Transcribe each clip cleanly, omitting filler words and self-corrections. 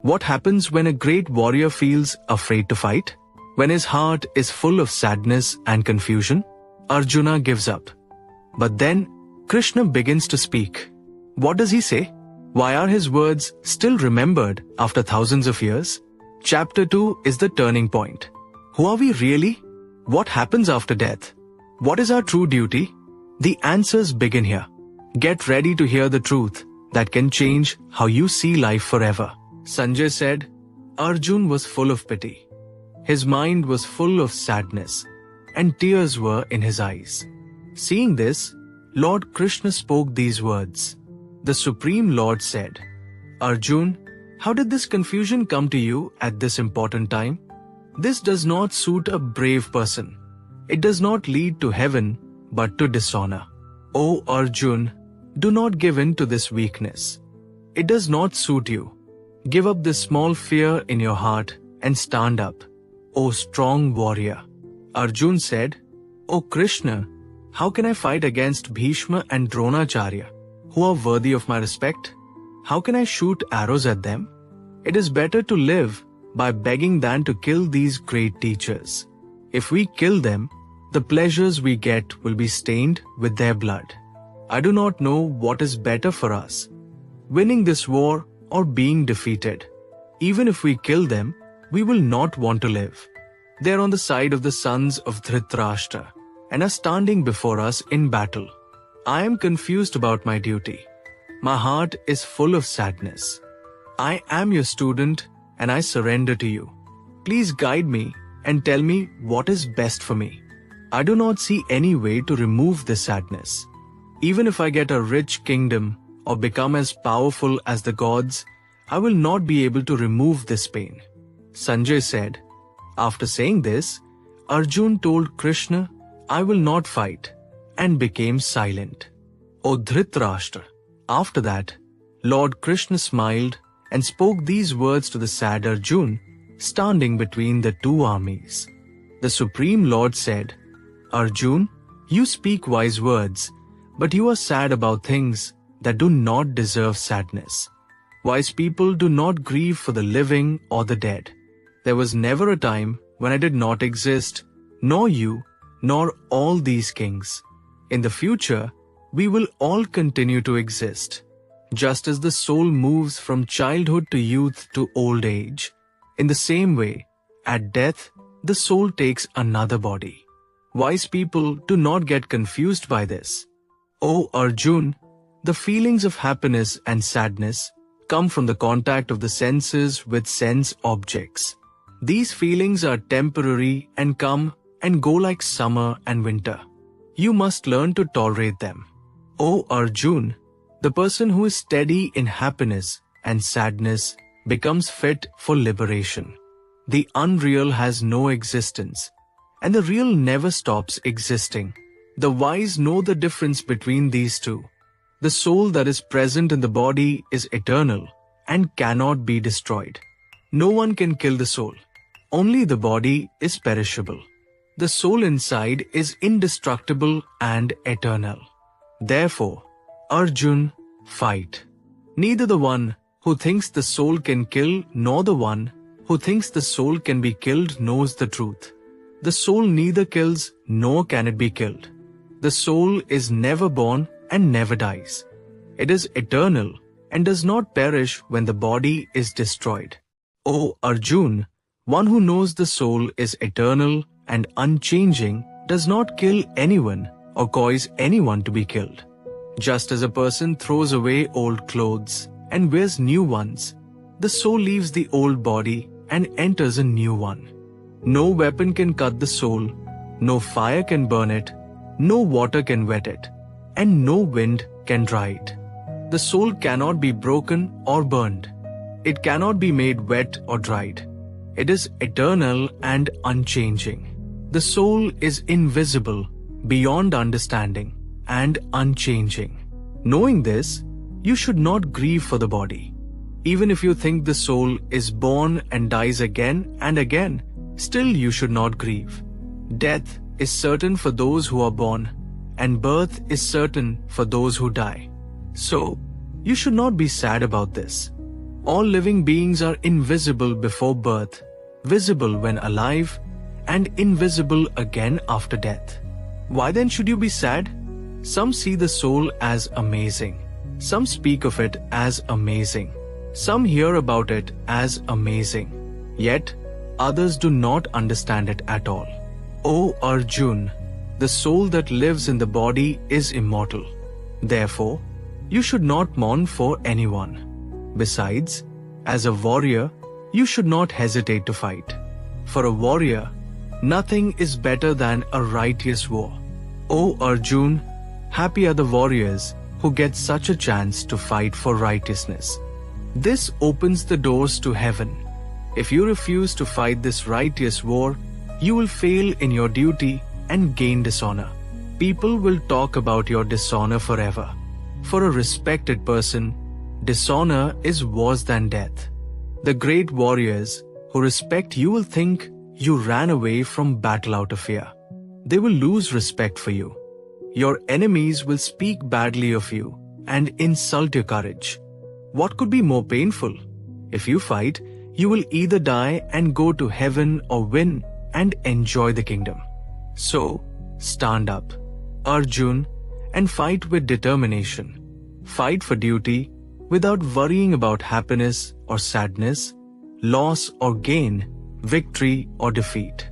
What happens when a great warrior feels afraid to fight? When his heart is full of sadness and confusion, Arjuna gives up. But then, Krishna begins to speak. What does he say? Why are his words still remembered after thousands of years? Chapter 2 is the turning point. Who are we really? What happens after death? What is our true duty? The answers begin here. Get ready to hear the truth that can change how you see life forever. Sanjay said, Arjun was full of pity. His mind was full of sadness, and tears were in his eyes. Seeing this, Lord Krishna spoke these words. The Supreme Lord said, Arjun, how did this confusion come to you at this important time? This does not suit a brave person. It does not lead to heaven, but to dishonor. O Arjun, do not give in to this weakness. It does not suit you. Give up this small fear in your heart and stand up, O strong warrior. Arjun said, O Krishna, how can I fight against Bhishma and Dronacharya, who are worthy of my respect? How can I shoot arrows at them? It is better to live by begging than to kill these great teachers. If we kill them, the pleasures we get will be stained with their blood. I do not know what is better for us, winning this war or being defeated. Even if we kill them, we will not want to live. They are on the side of the sons of Dhritarashtra and are standing before us in battle. I am confused about my duty. My heart is full of sadness. I am your student and I surrender to you. Please guide me and tell me what is best for me. I do not see any way to remove this sadness. Even if I get a rich kingdom or become as powerful as the gods, I will not be able to remove this pain. Sanjay said, after saying this, Arjun told Krishna, I will not fight, and became silent. O Dhritarashtra. After that, Lord Krishna smiled and spoke these words to the sad Arjun, standing between the two armies. The Supreme Lord said, Arjun, you speak wise words, but you are sad about things that do not deserve sadness. Wise people do not grieve for the living or the dead. There was never a time when I did not exist, nor you, nor all these kings. In the future, we will all continue to exist. Just as the soul moves from childhood to youth to old age, in the same way, at death, the soul takes another body. Wise people do not get confused by this. O Arjun, the feelings of happiness and sadness come from the contact of the senses with sense objects. These feelings are temporary and come and go like summer and winter. You must learn to tolerate them. O Arjun, the person who is steady in happiness and sadness becomes fit for liberation. The unreal has no existence, and the real never stops existing. The wise know the difference between these two. The soul that is present in the body is eternal and cannot be destroyed. No one can kill the soul. Only the body is perishable. The soul inside is indestructible and eternal. Therefore, Arjun, fight. Neither the one who thinks the soul can kill nor the one who thinks the soul can be killed knows the truth. The soul neither kills nor can it be killed. The soul is never born and never dies. It is eternal and does not perish when the body is destroyed. O Arjun, one who knows the soul is eternal and unchanging does not kill anyone or cause anyone to be killed. Just as a person throws away old clothes and wears new ones, the soul leaves the old body and enters a new one. No weapon can cut the soul, no fire can burn it, no water can wet it, and no wind can dry it. The soul cannot be broken or burned. It cannot be made wet or dried. It is eternal and unchanging. The soul is invisible, beyond understanding, and unchanging. Knowing this, you should not grieve for the body. Even if you think the soul is born and dies again and again, still you should not grieve. Death is certain for those who are born, and birth is certain for those who die. So, you should not be sad about this. All living beings are invisible before birth, visible when alive, and invisible again after death. Why then should you be sad? Some see the soul as amazing. Some speak of it as amazing. Some hear about it as amazing. Yet, others do not understand it at all. O Arjuna, the soul that lives in the body is immortal. Therefore, you should not mourn for anyone. Besides, as a warrior, you should not hesitate to fight. For a warrior, nothing is better than a righteous war. O Arjuna, happy are the warriors who get such a chance to fight for righteousness. This opens the doors to heaven. If you refuse to fight this righteous war, you will fail in your duty and gain dishonor. People will talk about your dishonor forever. For a respected person, dishonor is worse than death. The great warriors who respect you will think you ran away from battle out of fear. They will lose respect for you. Your enemies will speak badly of you and insult your courage. What could be more painful? If you fight, you will either die and go to heaven or win and enjoy the kingdom. So, stand up, Arjuna, and fight with determination. Fight for duty without worrying about happiness or sadness, loss or gain, victory or defeat.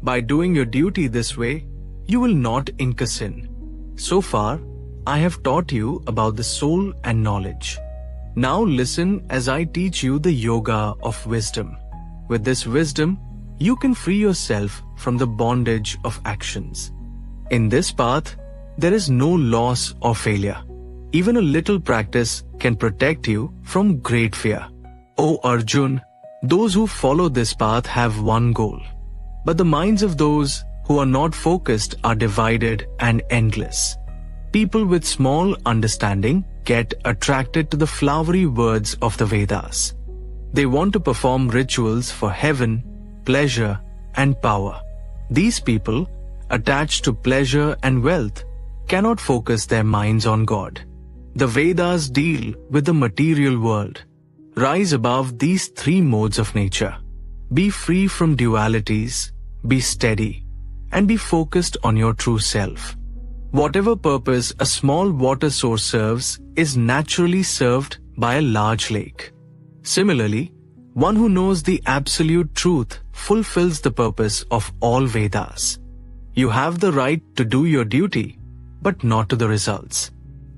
By doing your duty this way, you will not incur sin. So far, I have taught you about the soul and knowledge. Now listen as I teach you the yoga of wisdom. With this wisdom, you can free yourself from the bondage of actions. In this path, there is no loss or failure. Even a little practice can protect you from great fear. O Arjuna, those who follow this path have one goal. But the minds of those who are not focused are divided and endless. People with small understanding get attracted to the flowery words of the Vedas. They want to perform rituals for heaven, pleasure, and power. These people, attached to pleasure and wealth, cannot focus their minds on God. The Vedas deal with the material world. Rise above these three modes of nature. Be free from dualities, be steady, and be focused on your true self. Whatever purpose a small water source serves is naturally served by a large lake. Similarly, one who knows the absolute truth fulfills the purpose of all Vedas. You have the right to do your duty, but not to the results.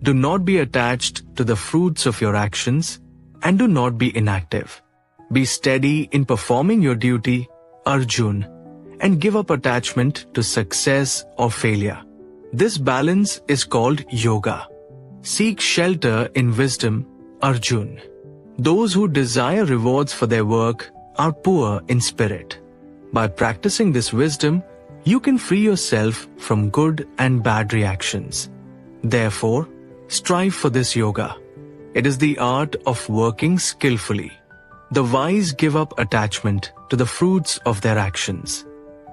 Do not be attached to the fruits of your actions, and do not be inactive. Be steady in performing your duty, Arjuna, and give up attachment to success or failure. This balance is called yoga. Seek shelter in wisdom, Arjuna. Those who desire rewards for their work are poor in spirit. By practicing this wisdom, you can free yourself from good and bad reactions. Therefore, strive for this yoga. It is the art of working skillfully. The wise give up attachment to the fruits of their actions.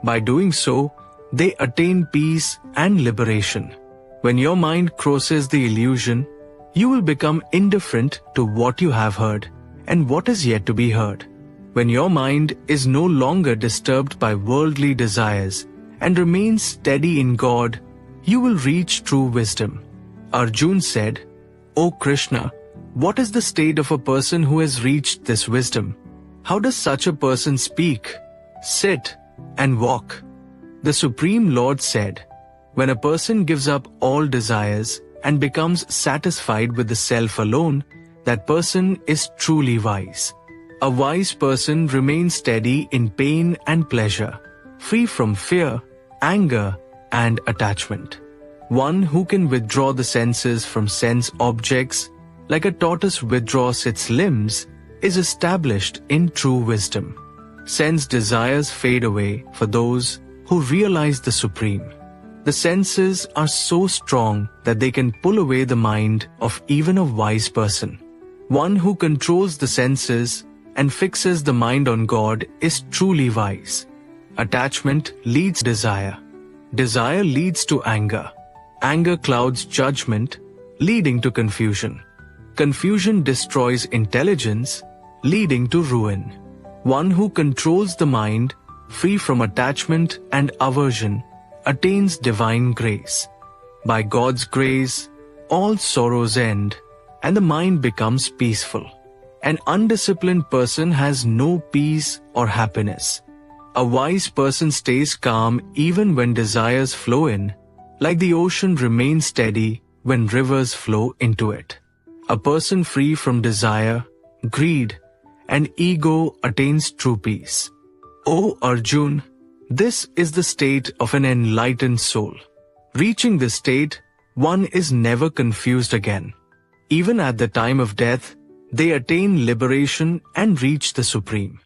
By doing so, they attain peace and liberation. When your mind crosses the illusion, you will become indifferent to what you have heard and what is yet to be heard. When your mind is no longer disturbed by worldly desires and remains steady in God, you will reach true wisdom. Arjuna said, O Krishna, what is the state of a person who has reached this wisdom? How does such a person speak, sit, and walk? The Supreme Lord said, when a person gives up all desires and becomes satisfied with the self alone, that person is truly wise. A wise person remains steady in pain and pleasure, free from fear, anger, and attachment. One who can withdraw the senses from sense objects, like a tortoise withdraws its limbs, is established in true wisdom. Sense desires fade away for those who realize the Supreme. The senses are so strong that they can pull away the mind of even a wise person. One who controls the senses and fixes the mind on God is truly wise. Attachment leads desire. Desire leads to anger. Anger clouds judgment, leading to confusion. Confusion destroys intelligence, leading to ruin. One who controls the mind, free from attachment and aversion, attains divine grace. By God's grace, all sorrows end, and the mind becomes peaceful. An undisciplined person has no peace or happiness. A wise person stays calm even when desires flow in, like the ocean remains steady when rivers flow into it. A person free from desire, greed, and ego attains true peace. O Arjuna, this is the state of an enlightened soul. Reaching this state, one is never confused again. Even at the time of death, they attain liberation and reach the Supreme.